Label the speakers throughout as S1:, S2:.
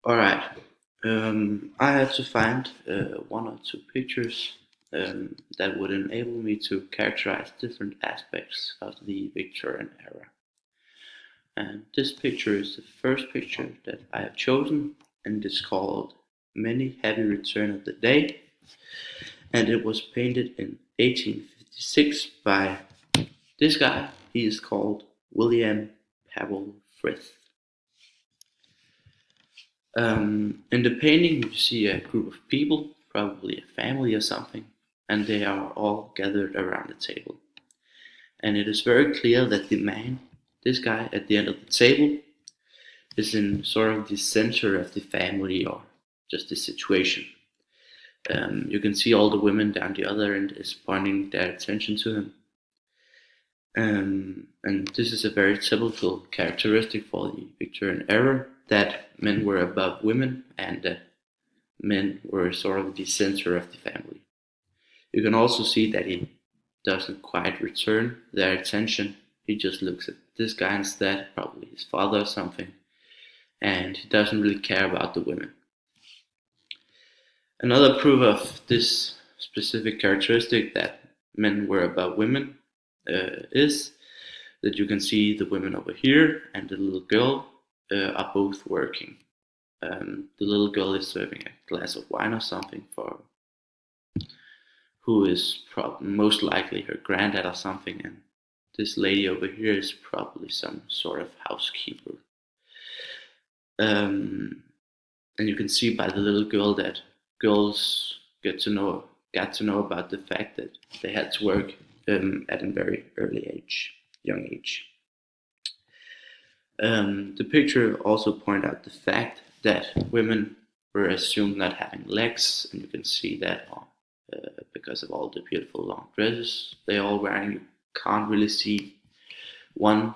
S1: All right. I had to find one or two pictures that would enable me to characterize different aspects of the Victorian era. And this picture is the first picture that I have chosen, and it's called Many Happy Return of the Day. And it was painted in 1856 by this guy. He is called William Pebble Frith. In the painting, you see a group of people, probably a family or something, and they are all gathered around the table. And it is very clear that the man, this guy at the end of the table, is in sort of the center of the family or just the situation. You can see all the women down the other end is pointing their attention to him. And this is a very typical characteristic for the Victorian era that men were above women and that men were sort of the center of the family. You can also see that he doesn't quite return their attention. He just looks at this guy instead, probably his father or something, and he doesn't really care about the women. Another proof of this specific characteristic that men were above women is that you can see the women over here and the little girl are both working. The little girl is serving a glass of wine or something for who is most likely her granddad or something, and this lady over here is probably some sort of housekeeper. And you can see by the little girl that girls got to know about the fact that they had to work at a very young age. The picture also points out the fact that women were assumed not having legs, and you can see that because of all the beautiful long dresses they're all wearing. You can't really see one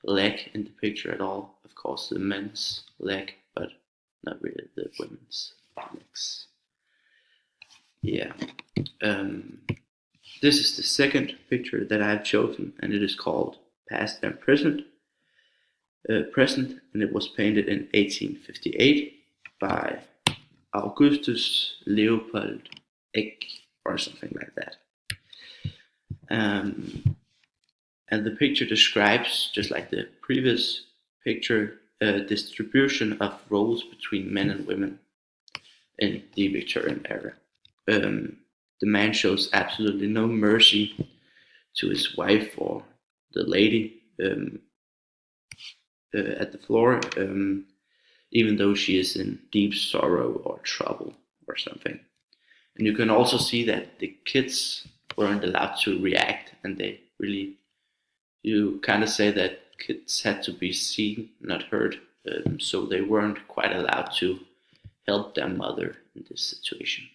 S1: leg in the picture at all. Of course, the men's leg, but not really the women's legs. Yeah. This is the second picture that I've chosen, and it is called Past and Present. And it was painted in 1858 by Augustus Leopold Eck or something like that. And the picture describes, just like the previous picture, a distribution of roles between men and women in the Victorian era. The man shows absolutely no mercy to his wife or the lady at the floor, even though she is in deep sorrow or trouble or something. And you can also see that the kids weren't allowed to react, and you kind of say that kids had to be seen, not heard, so they weren't quite allowed to help their mother in this situation.